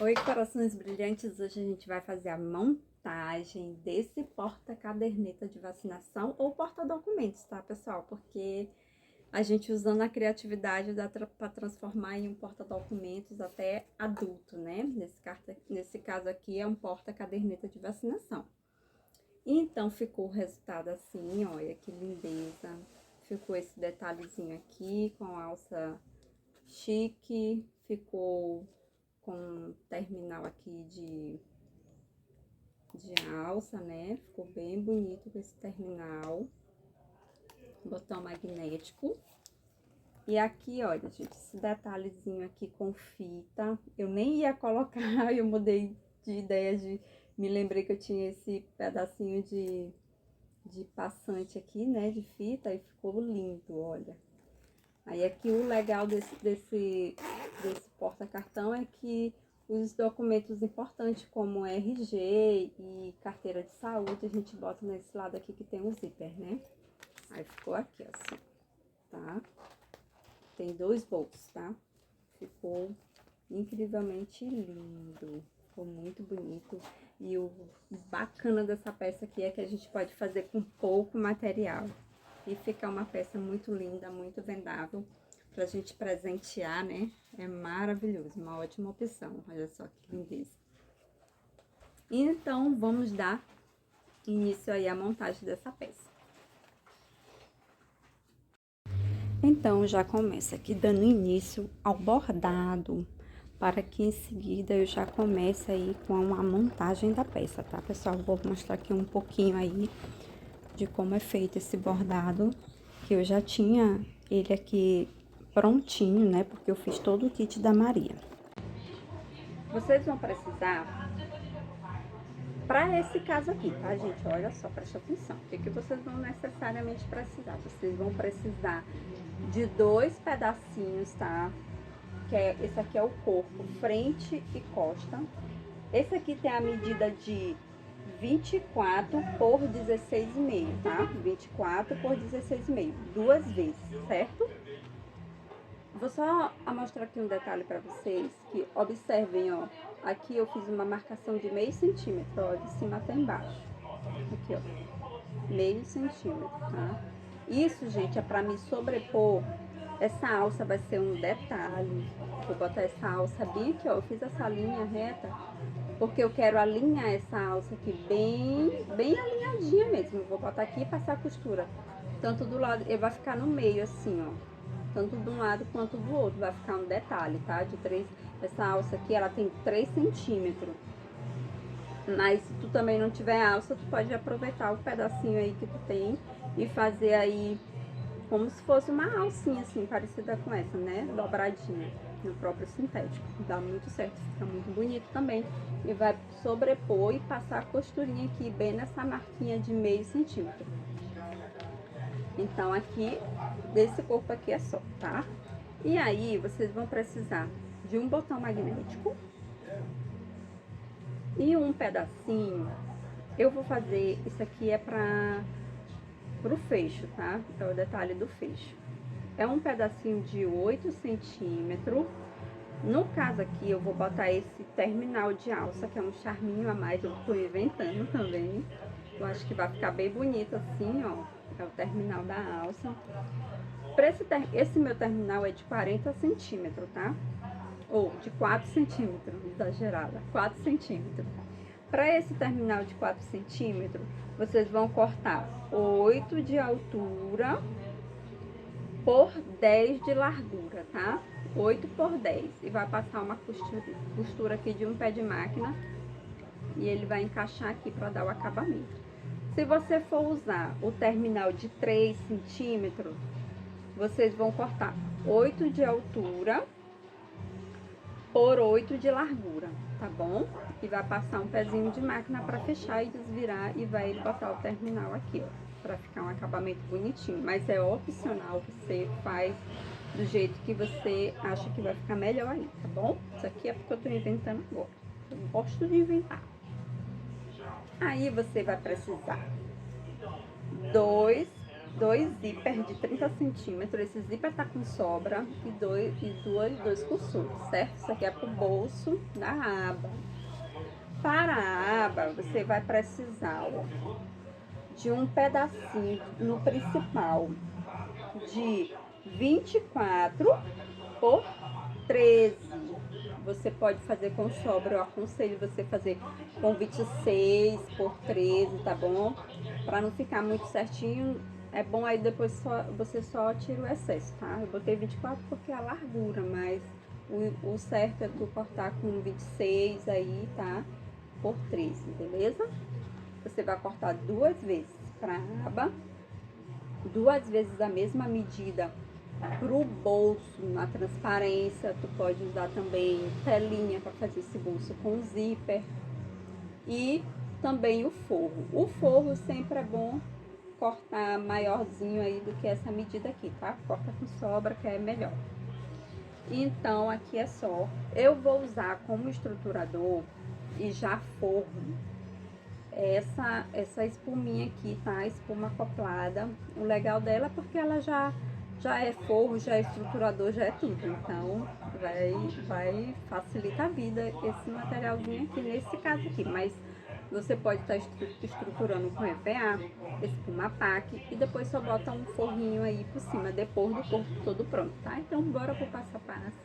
Oi, corações brilhantes! Hoje a gente vai fazer a montagem desse porta-caderneta de vacinação ou porta-documentos, tá, pessoal? Porque a gente usando a criatividade dá para transformar em um porta-documentos até adulto, né? Nesse caso aqui é um porta-caderneta de vacinação. Então ficou o resultado assim, olha que lindeza! Ficou esse detalhezinho aqui com alça chique, ficou com terminal aqui de alça, né? Ficou bem bonito com esse terminal. Botão magnético. E aqui, olha, gente, esse detalhezinho aqui com fita. Eu nem ia colocar, eu mudei de ideia me lembrei que eu tinha esse pedacinho de passante aqui, né? De fita e ficou lindo, olha. Aí aqui o legal desse porta-cartão é que os documentos importantes como RG e carteira de saúde a gente bota nesse lado aqui que tem um zíper, né? Aí ficou aqui assim, tá? Tem 2 bolsos, tá? Ficou incrivelmente lindo, ficou muito bonito. E o bacana dessa peça aqui é que a gente pode fazer com pouco material e ficar uma peça muito linda, muito vendável pra gente presentear, né? É maravilhoso, uma ótima opção. Olha só que lindeza. Então, vamos dar início aí à montagem dessa peça. Então, já começa aqui dando início ao bordado, para que em seguida eu já comece aí com a montagem da peça, tá, pessoal? Vou mostrar aqui um pouquinho aí de como é feito esse bordado, que eu já tinha ele aqui prontinho, né? Porque eu fiz todo o kit da Maria. Vocês vão precisar, para esse caso aqui, tá, gente? Olha só, presta atenção. O que vocês vão necessariamente precisar? Vocês vão precisar de 2 pedacinhos, tá? Esse aqui é o corpo, frente e costa. Esse aqui tem a medida de 24 por 16,5, tá? 24 por 16,5, 2 vezes, certo? Vou só mostrar aqui um detalhe para vocês, que observem, ó. Aqui eu fiz uma marcação de meio centímetro, ó, de cima até embaixo. Aqui, ó, meio centímetro, tá? Isso, gente, é para me sobrepor. Essa alça vai ser um detalhe. Vou botar essa alça bem aqui, ó. Eu fiz essa linha reta porque eu quero alinhar essa alça aqui bem alinhadinha mesmo. Vou botar aqui e passar a costura. Tanto do lado, ele vai ficar no meio assim, ó. Tanto de um lado quanto do outro. Vai ficar um detalhe, tá? Essa alça aqui, ela tem 3 centímetros. Mas se tu também não tiver alça, tu pode aproveitar o pedacinho aí que tu tem e fazer aí como se fosse uma alcinha assim, parecida com essa, né? Dobradinha no próprio sintético. Dá muito certo, fica muito bonito também. E vai sobrepor e passar a costurinha aqui bem nessa marquinha de meio centímetro. Então aqui, desse corpo aqui é só, tá? E aí, vocês vão precisar de um botão magnético e um pedacinho. Eu vou fazer, isso aqui é pro fecho, tá? É o detalhe do fecho. É um pedacinho de 8 centímetros. No caso aqui, eu vou botar esse terminal de alça, que é um charminho a mais, eu tô inventando também. Eu acho que vai ficar bem bonito assim, ó. É o terminal da alça. Esse meu terminal é de 40 centímetros, tá? Ou de 4 centímetros, exagerada, 4 centímetros. Para esse terminal de 4 centímetros, vocês vão cortar 8 de altura por 10 de largura, tá? 8 por 10. E vai passar uma costura aqui de um pé de máquina e ele vai encaixar aqui para dar o acabamento. Se você for usar o terminal de 3 centímetros, vocês vão cortar 8 de altura por 8 de largura, tá bom? E vai passar um pezinho de máquina para fechar e desvirar e vai botar o terminal aqui, ó, para ficar um acabamento bonitinho. Mas é opcional, você faz do jeito que você acha que vai ficar melhor aí, tá bom? Isso aqui é porque eu tô inventando agora. Eu gosto de inventar. Aí você vai precisar 2 dois zíper de 30 centímetros. Esse zíper tá com sobra e dois cossuros, certo? Isso aqui é pro bolso da aba. Para a aba, você vai precisar, ó, de um pedacinho no principal de 24 por 13. Você pode fazer com sobra, eu aconselho você fazer com 26 por 13, tá bom? Para não ficar muito certinho, é bom aí depois você só tira o excesso, tá? Eu botei 24 porque é a largura, mas o certo é tu cortar com 26 aí, tá? Por 13, beleza? Você vai cortar duas vezes para a aba, duas vezes a mesma medida pro bolso na transparência. Tu pode usar também telinha para fazer esse bolso com zíper e também o forro. O forro sempre é bom cortar maiorzinho aí do que essa medida aqui, tá? Corta com sobra que é melhor. Então aqui é só, eu vou usar como estruturador e já forro essa espuminha aqui, tá? Espuma acoplada. O legal dela é porque ela já é forro, já é estruturador, já é tudo. Então vai facilitar a vida esse materialzinho aqui, nesse caso aqui. Mas você pode estar estruturando com EVA, espuma PAC e depois só bota um forrinho aí por cima, depois do corpo todo pronto, tá? Então bora pro passo a passo,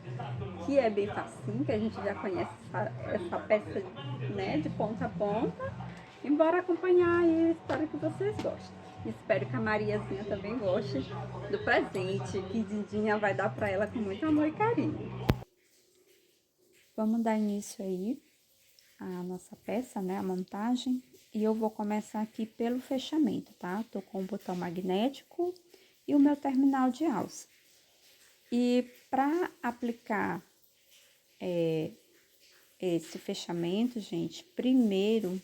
que é bem facinho, que a gente já conhece essa peça, né, de ponta a ponta. E bora acompanhar aí, espero que vocês gostem. Espero que a Mariazinha também goste do presente que Dindinha vai dar para ela com muito amor e carinho. Vamos dar início aí à nossa peça, né, a montagem. E eu vou começar aqui pelo fechamento, tá? Tô com o botão magnético e o meu terminal de alça. E para aplicar esse fechamento, gente, primeiro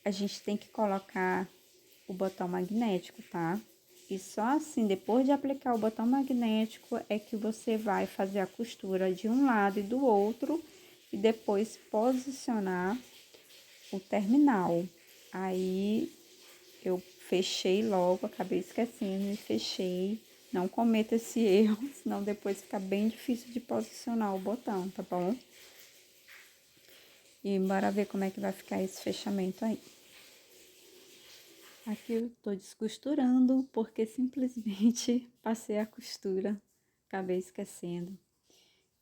a gente tem que colocar o botão magnético, tá? E só assim, depois de aplicar o botão magnético, é que você vai fazer a costura de um lado e do outro e depois posicionar o terminal. Aí eu fechei logo, acabei esquecendo e fechei. Não cometa esse erro, senão depois fica bem difícil de posicionar o botão, tá bom? E bora ver como é que vai ficar esse fechamento aí. Aqui eu tô descosturando porque simplesmente passei a costura, acabei esquecendo.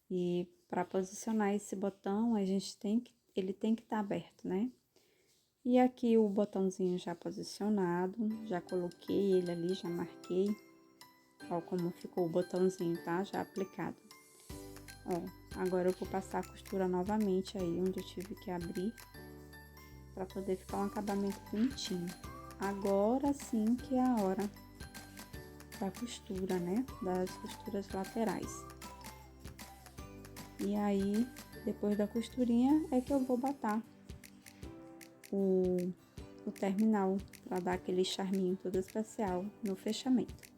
E para posicionar esse botão, ele tem que estar aberto, né? E aqui o botãozinho já posicionado, já coloquei ele ali, já marquei. Ó como ficou o botãozinho, tá? Já aplicado. Ó, agora eu vou passar a costura novamente aí, onde eu tive que abrir, para poder ficar um acabamento bonitinho. Agora sim que é a hora da costura, né? Das costuras laterais. E aí, depois da costurinha, é que eu vou botar o terminal, para dar aquele charminho todo especial no fechamento.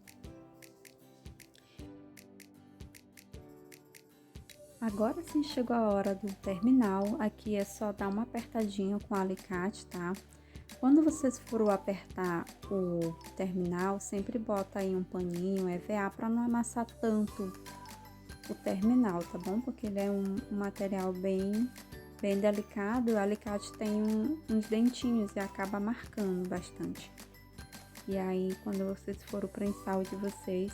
Agora sim chegou a hora do terminal. Aqui é só dar uma apertadinha com o alicate, tá? Quando vocês forem apertar o terminal, sempre bota aí um paninho EVA para não amassar tanto o terminal, tá bom? Porque ele é um material bem delicado, o alicate tem uns dentinhos e acaba marcando bastante. E aí, quando vocês forem prensar o de vocês,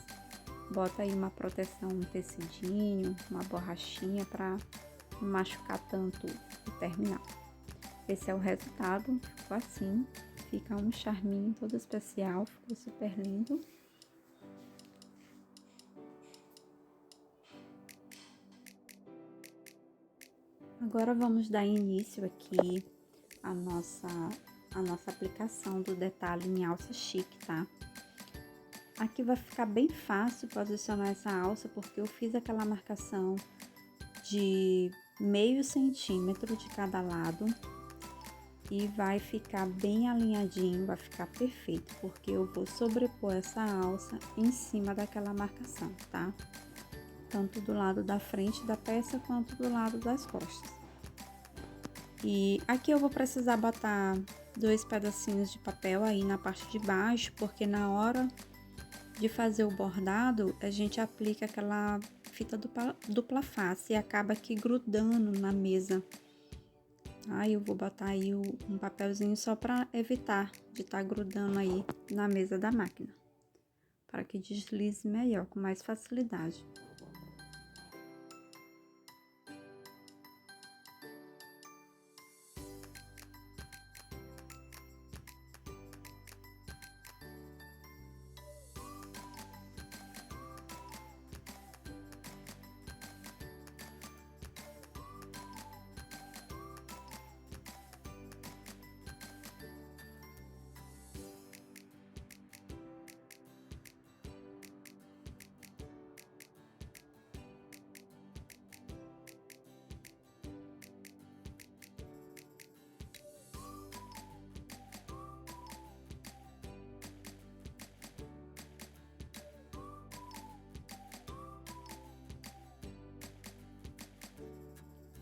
bota aí uma proteção, um tecidinho, uma borrachinha para não machucar tanto o terminal. Esse é o resultado, ficou assim, fica um charminho todo especial, ficou super lindo. Agora vamos dar início aqui à nossa aplicação do detalhe em alça chique, tá? Aqui vai ficar bem fácil posicionar essa alça, porque eu fiz aquela marcação de meio centímetro de cada lado. E vai ficar bem alinhadinho, vai ficar perfeito, porque eu vou sobrepor essa alça em cima daquela marcação, tá? Tanto do lado da frente da peça, quanto do lado das costas. E aqui eu vou precisar botar 2 pedacinhos de papel aí na parte de baixo, porque na hora de fazer o bordado, a gente aplica aquela fita dupla face e acaba aqui grudando na mesa. Aí eu vou botar aí um papelzinho só para evitar de estar grudando aí na mesa da máquina, para que deslize melhor, com mais facilidade.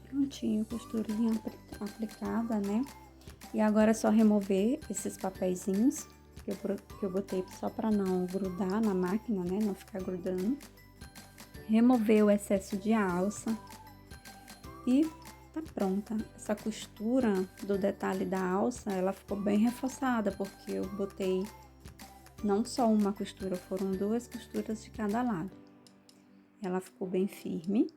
Prontinho, costurinha aplicada, né? E agora é só remover esses papeizinhos que eu botei só para não grudar na máquina, né? Não ficar grudando. Remover o excesso de alça e tá pronta. Essa costura do detalhe da alça, ela ficou bem reforçada, porque eu botei não só uma costura, foram 2 costuras de cada lado. Ela ficou bem firme.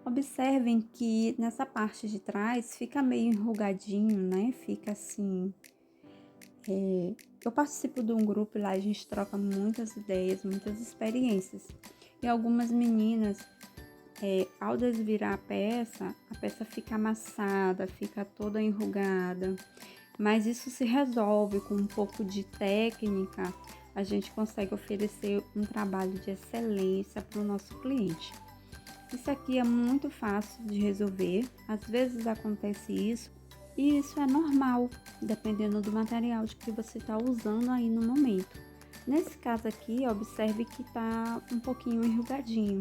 Observem que nessa parte de trás fica meio enrugadinho, né? Fica assim... Eu participo de um grupo lá, a gente troca muitas ideias, muitas experiências. E algumas meninas, ao desvirar a peça fica amassada, fica toda enrugada. Mas isso se resolve com um pouco de técnica, a gente consegue oferecer um trabalho de excelência para o nosso cliente. Isso aqui é muito fácil de resolver, às vezes acontece isso, e isso é normal, dependendo do material que você está usando aí no momento. Nesse caso aqui, observe que está um pouquinho enrugadinho.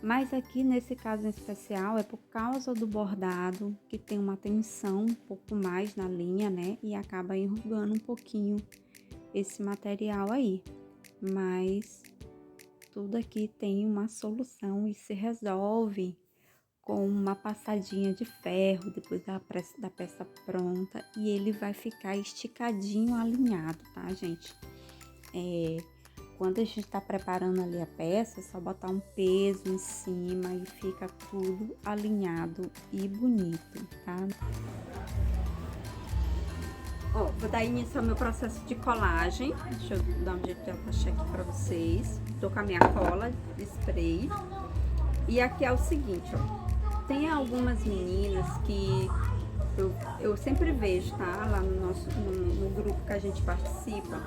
Mas aqui, nesse caso em especial, é por causa do bordado, que tem uma tensão um pouco mais na linha, né? E acaba enrugando um pouquinho esse material aí. Mas... tudo aqui tem uma solução e se resolve com uma passadinha de ferro depois da peça pronta, e ele vai ficar esticadinho, alinhado, tá, gente? Quando a gente tá preparando ali a peça, é só botar um peso em cima e fica tudo alinhado e bonito, tá? Ó, vou dar início ao meu processo de colagem. Deixa eu dar um jeito de achar aqui pra vocês. Tô com a minha cola de spray. E aqui é o seguinte, ó. Tem algumas meninas que eu sempre vejo, tá? Lá no grupo que a gente participa.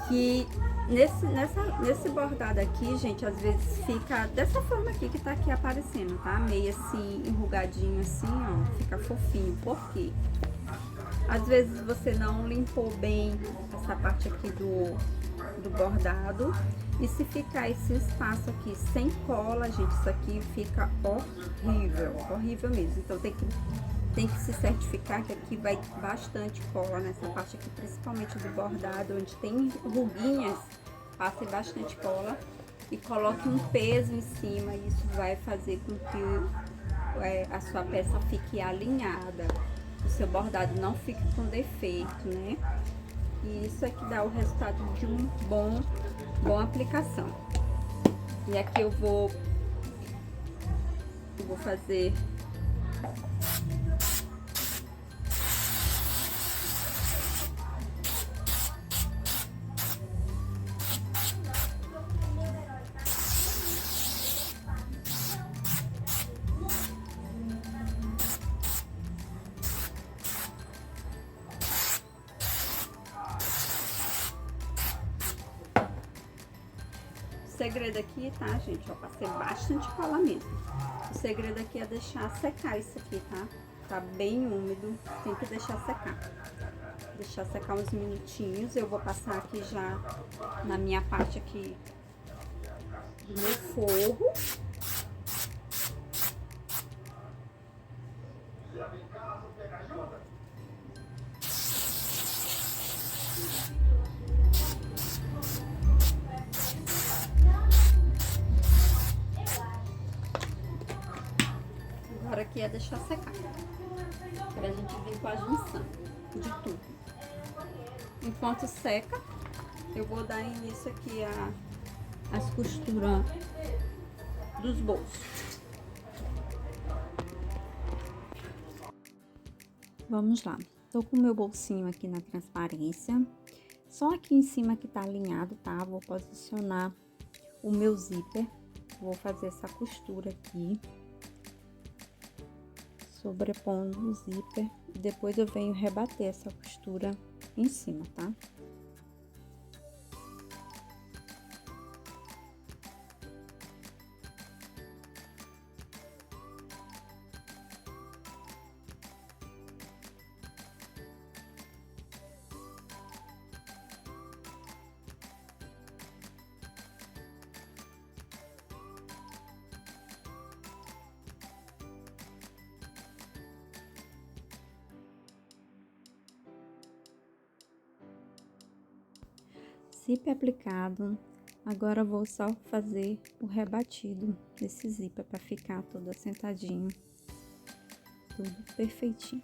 Que nesse bordado aqui, gente, às vezes fica dessa forma aqui que tá aqui aparecendo, tá? Meio assim, enrugadinho assim, ó. Fica fofinho. Por quê? Às vezes você não limpou bem essa parte aqui do bordado. E se ficar esse espaço aqui sem cola, gente, isso aqui fica horrível, horrível mesmo. Então tem que se certificar que aqui vai bastante cola nessa parte aqui, principalmente do bordado, onde tem ruguinhas, passe bastante cola e coloque um peso em cima. Isso vai fazer com que a sua peça fique alinhada, o seu bordado não fique com defeito, né? E isso é que dá o resultado de uma boa aplicação. E aqui eu vou fazer o segredo aqui, tá, gente? Ó, passei bastante cola mesmo. O segredo aqui é deixar secar isso aqui, tá? Tá bem úmido, tem que deixar secar. Deixar secar uns minutinhos. Eu vou passar aqui já na minha parte aqui do meu forro. Agora aqui é deixar secar, pra gente vir com a junção de tudo. Enquanto seca, eu vou dar início aqui as costuras dos bolsos. Vamos lá. Tô com o meu bolsinho aqui na transparência. Só aqui em cima que tá alinhado, tá? Vou posicionar o meu zíper. Vou fazer essa costura aqui, sobrepondo o zíper. E depois eu venho rebater essa costura em cima, tá? Zíper aplicado, agora vou só fazer o rebatido desse zíper para ficar tudo assentadinho, tudo perfeitinho.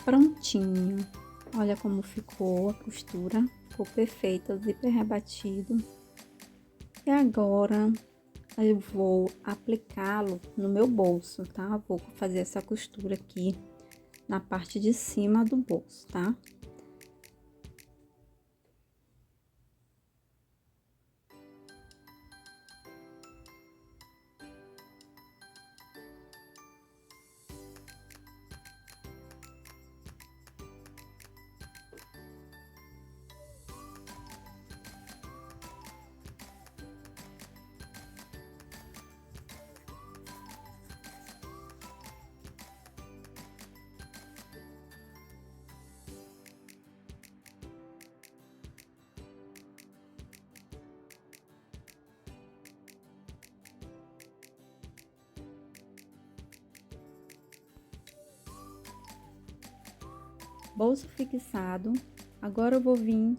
Prontinho, olha como ficou a costura, ficou perfeita, o zíper rebatido. E agora eu vou aplicá-lo no meu bolso, tá? Vou fazer essa costura aqui na parte de cima do bolso, tá? Bolso fixado, agora eu vou vir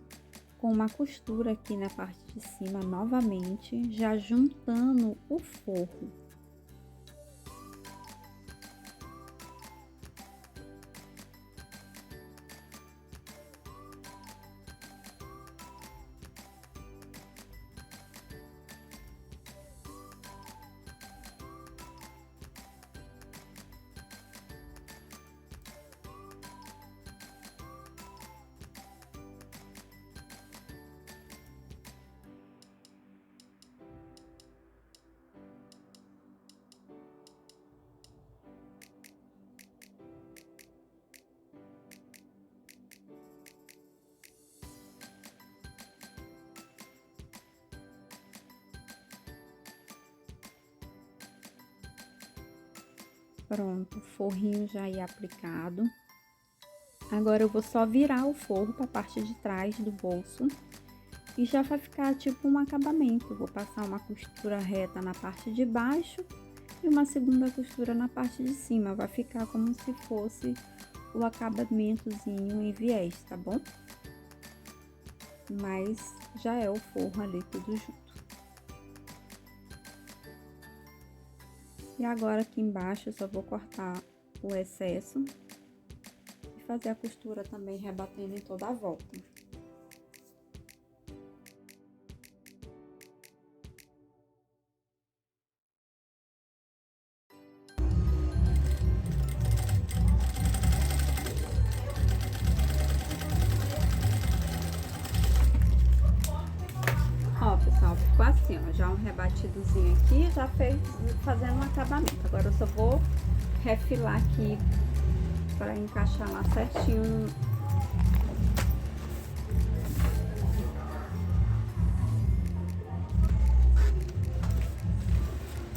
com uma costura aqui na parte de cima novamente, já juntando o forro. Pronto, o forrinho já ia aplicado. Agora eu vou só virar o forro para a parte de trás do bolso e já vai ficar tipo um acabamento. Vou passar uma costura reta na parte de baixo e uma segunda costura na parte de cima. Vai ficar como se fosse o acabamentozinho em viés, tá bom? Mas já é o forro ali tudo junto. E agora aqui embaixo eu só vou cortar o excesso e fazer a costura também rebatendo em toda a volta. Ó, pessoal, ficou assim, ó, já um rebatidozinho aqui, já fez fazendo um acabamento. Agora eu só vou refilar aqui para encaixar lá certinho.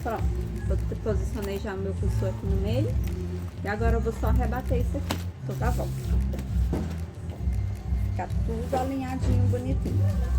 Pronto, eu posicionei já o meu cursor aqui no meio. E agora eu vou só rebater isso aqui, toda a volta. Ficar tudo alinhadinho, bonitinho.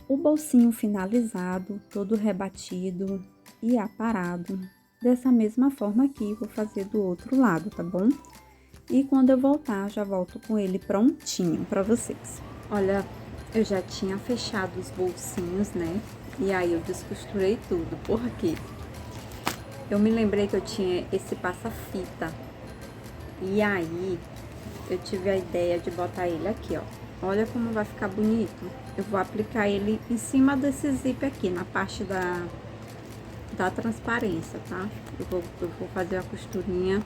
O bolsinho finalizado, todo rebatido e aparado. Dessa mesma forma aqui, vou fazer do outro lado, tá bom? E quando eu voltar, já volto com ele prontinho pra vocês. Olha, eu já tinha fechado os bolsinhos, né? E aí eu descosturei tudo, por quê? Eu me lembrei que eu tinha esse passa-fita. E aí, eu tive a ideia de botar ele aqui, ó. Olha como vai ficar bonito. Eu vou aplicar ele em cima desse zíper aqui, na parte da transparência, tá? Eu vou fazer a costurinha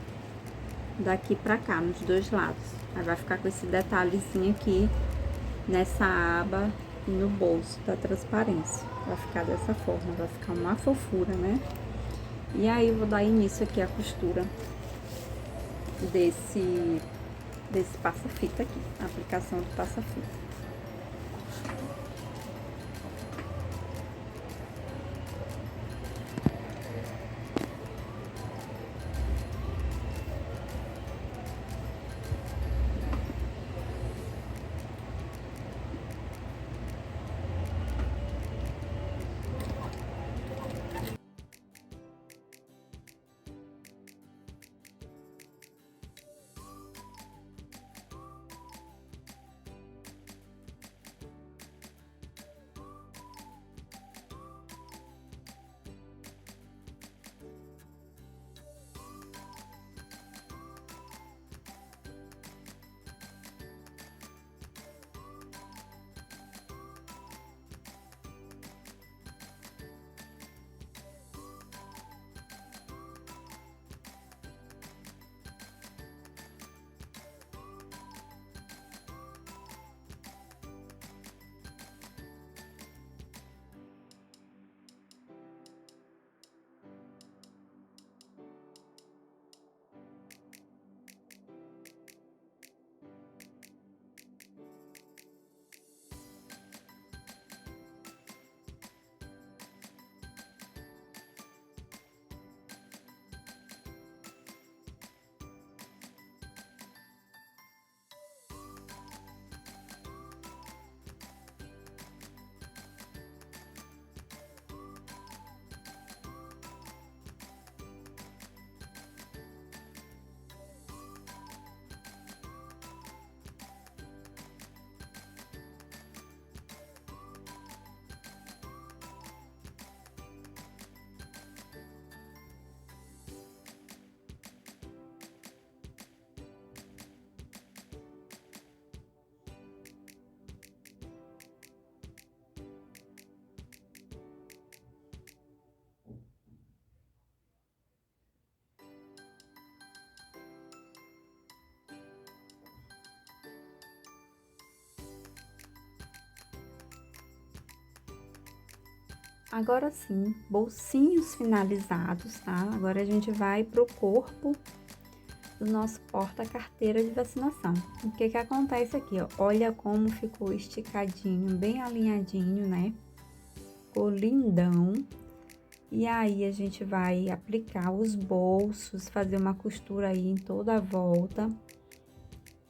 daqui pra cá, nos dois lados. Aí vai ficar com esse detalhezinho aqui, nessa aba e no bolso da transparência. Vai ficar dessa forma, vai ficar uma fofura, né? E aí, eu vou dar início aqui à costura desse passa-fita aqui, a aplicação do passa-fita. Agora sim, bolsinhos finalizados, tá? Agora a gente vai pro corpo do nosso porta-carteira de vacinação. O que que acontece aqui, ó? Olha como ficou esticadinho, bem alinhadinho, né? Ficou lindão. E aí, a gente vai aplicar os bolsos, fazer uma costura aí em toda a volta,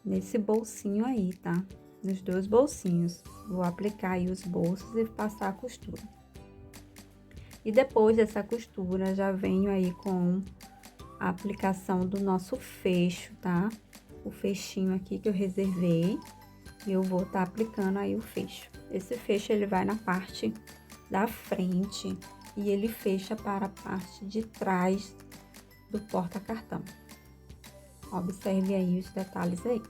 nesse bolsinho aí, tá? Nos dois bolsinhos. Vou aplicar aí os bolsos e passar a costura. E depois dessa costura, já venho aí com a aplicação do nosso fecho, tá? O fechinho aqui que eu reservei. eu vou estar aplicando aí o fecho. Esse fecho ele vai na parte da frente e ele fecha para a parte de trás do porta-cartão. Observe aí os detalhes aí.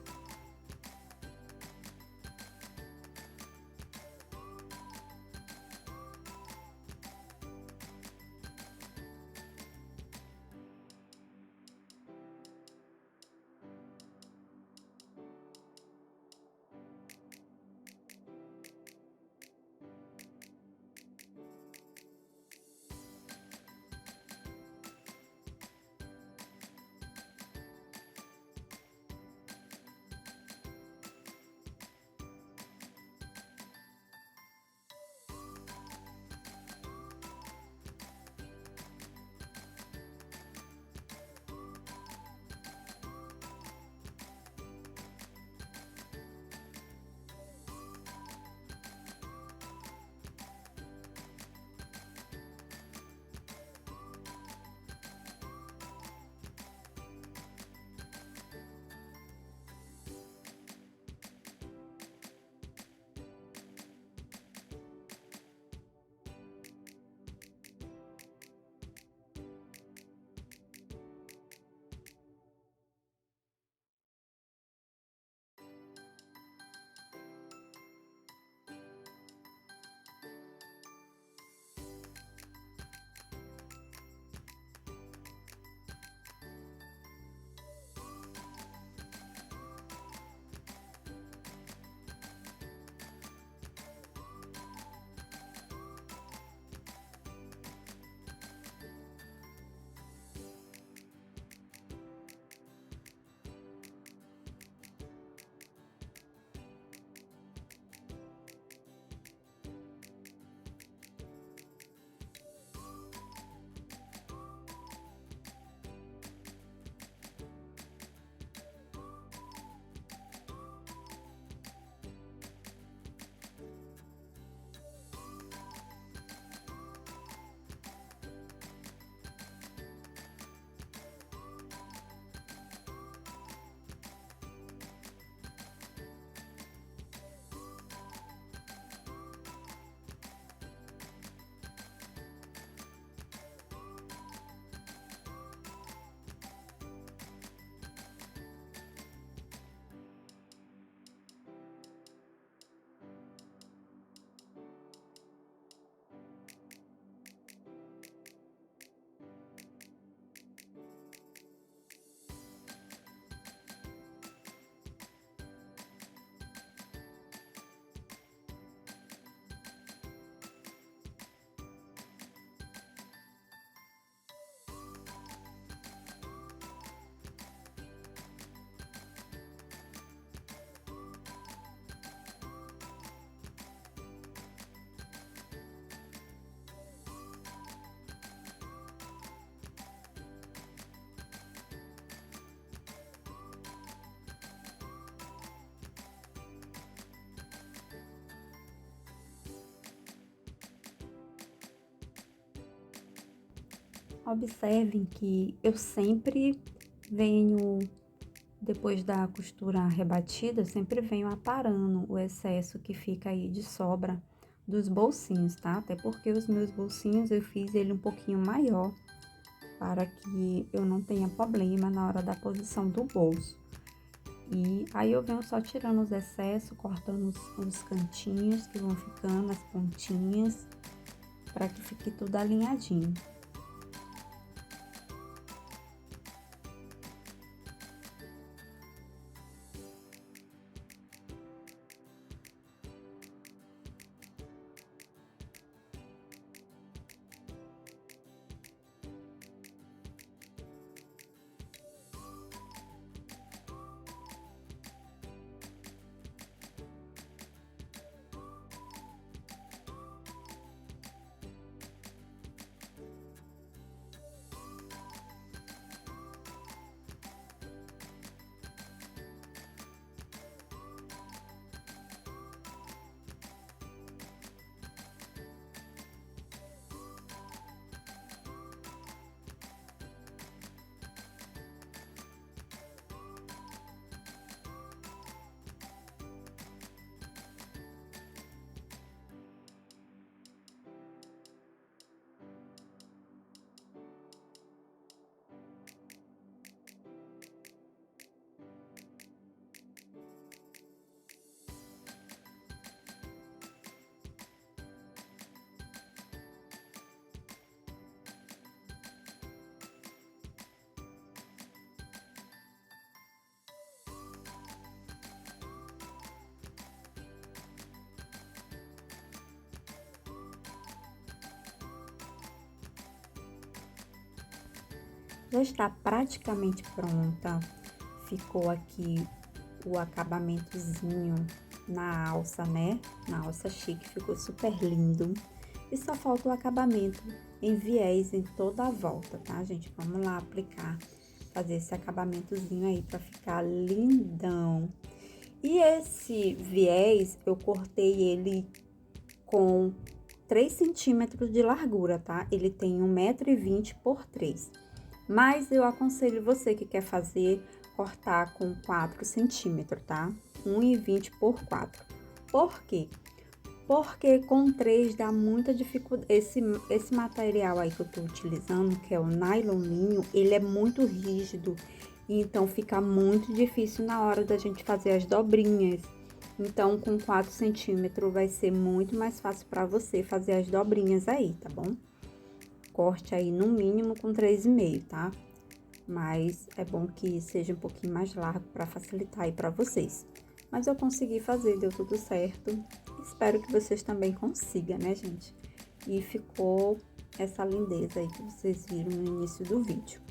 Observem que eu sempre venho, depois da costura rebatida, eu sempre venho aparando o excesso que fica aí de sobra dos bolsinhos, tá? Até porque os meus bolsinhos eu fiz ele um pouquinho maior, para que eu não tenha problema na hora da posição do bolso. E aí eu venho só tirando os excessos, cortando os cantinhos que vão ficando, as pontinhas, para que fique tudo alinhadinho. já está praticamente pronta. Ficou aqui o acabamentozinho na alça, né? Na alça chique, ficou super lindo. E só falta o acabamento em viés em toda a volta, tá, gente? Vamos lá aplicar, fazer esse acabamentozinho aí pra ficar lindão. E esse viés, eu cortei ele com 3 centímetros de largura, tá? Ele tem 1,20 m por 3. Mas eu aconselho você que quer fazer, cortar com 4 centímetros, tá? 1,20 por 4. Por quê? Porque com 3 dá muita dificuldade. Esse material aí que eu tô utilizando, que é o nylon linho, ele é muito rígido. Então, fica muito difícil na hora da gente fazer as dobrinhas. Então, com 4 centímetros vai ser muito mais fácil para você fazer as dobrinhas aí, tá bom? Corte aí no mínimo com 3,5, tá? Mas é bom que seja um pouquinho mais largo para facilitar aí para vocês. Mas eu consegui fazer, deu tudo certo. Espero que vocês também consigam, né, gente? E ficou essa lindeza aí que vocês viram no início do vídeo.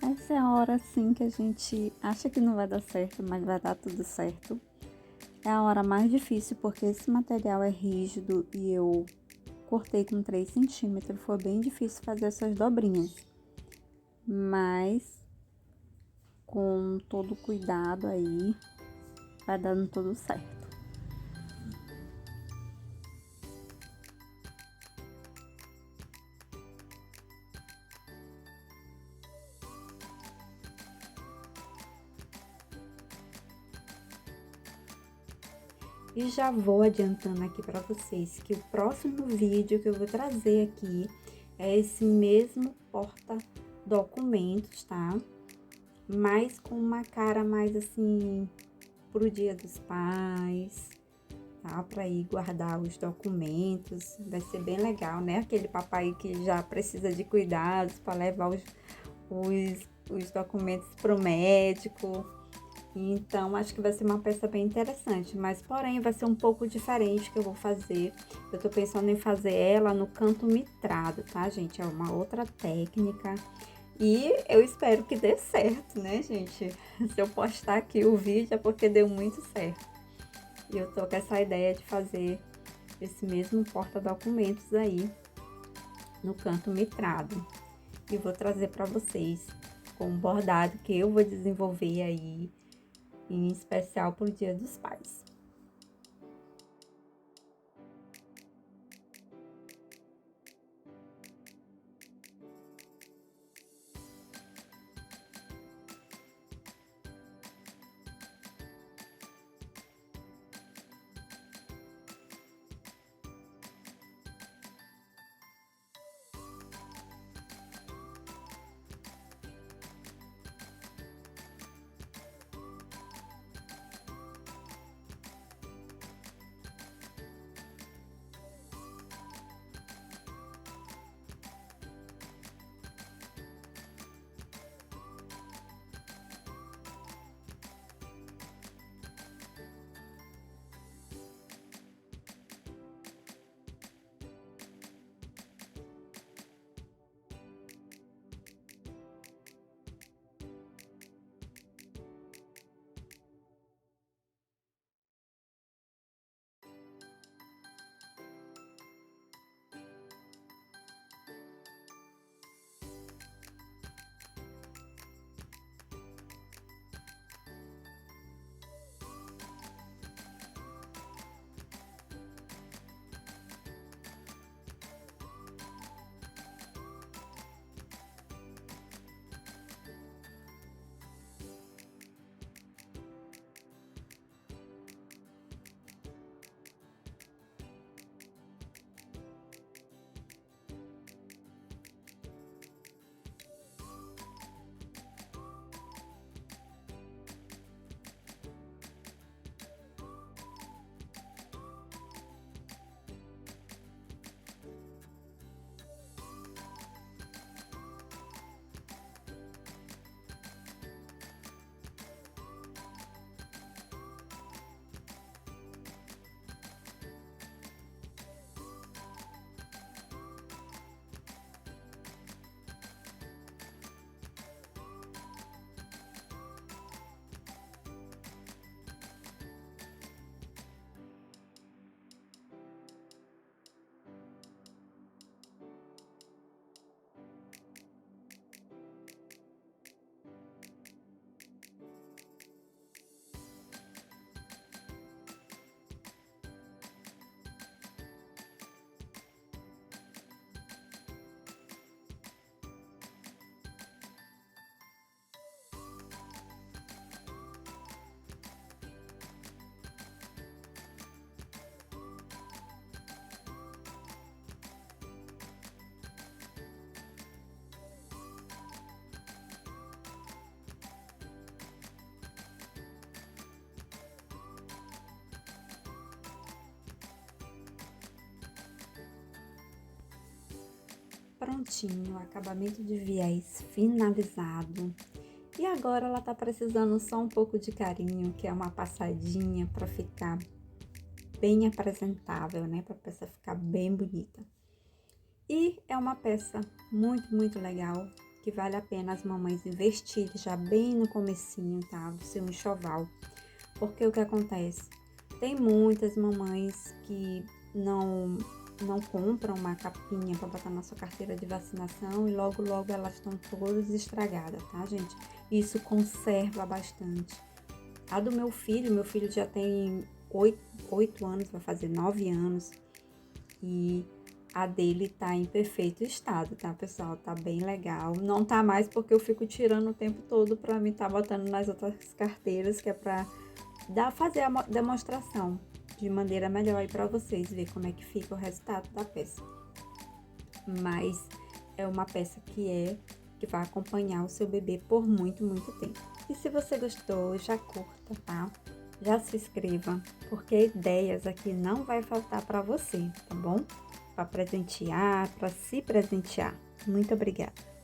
Essa é a hora assim que a gente acha que não vai dar certo, mas vai dar tudo certo. É a hora mais difícil porque esse material é rígido e eu cortei com 3 centímetros, foi bem difícil fazer essas dobrinhas. Mas com todo cuidado aí, vai dando tudo certo. E já vou adiantando aqui para vocês que o próximo vídeo que eu vou trazer aqui é esse mesmo porta-documentos, tá? Mas com uma cara mais assim pro Dia dos Pais, tá? Para ir guardar os documentos, vai ser bem legal, né? Aquele papai que já precisa de cuidados para levar os documentos pro médico. Então, acho que vai ser uma peça bem interessante, mas porém vai ser um pouco diferente que eu vou fazer. Eu tô pensando em fazer ela no canto mitrado, tá, gente? É uma outra técnica e eu espero que dê certo, né, gente? Se eu postar aqui o vídeo é porque deu muito certo. E eu tô com essa ideia de fazer esse mesmo porta-documentos aí no canto mitrado. E vou trazer para vocês com um bordado que eu vou desenvolver aí, em especial para o Dia dos Pais. Prontinho, acabamento de viés finalizado. E agora ela tá precisando só um pouco de carinho, que é uma passadinha para ficar bem apresentável, né? Para a peça ficar bem bonita. E é uma peça muito legal, que vale a pena as mamães investirem já bem no comecinho, tá? Do seu enxoval. Porque o que acontece? Tem muitas mamães que não não compra uma capinha para botar na sua carteira de vacinação e logo elas estão todas estragadas, tá, gente? Isso conserva bastante. A do meu filho já tem 8 anos, vai fazer 9 anos, e a dele tá em perfeito estado, tá, pessoal? Tá bem legal. Não tá mais porque eu fico tirando o tempo todo pra mim tá botando nas outras carteiras, que é pra fazer a demonstração de maneira melhor aí pra vocês, ver como é que fica o resultado da peça. Mas é uma peça que vai acompanhar o seu bebê por muito, muito tempo. E se você gostou, já curta, tá? Já se inscreva, porque ideias aqui não vai faltar para você, tá bom? Para presentear, para se presentear. Muito obrigada!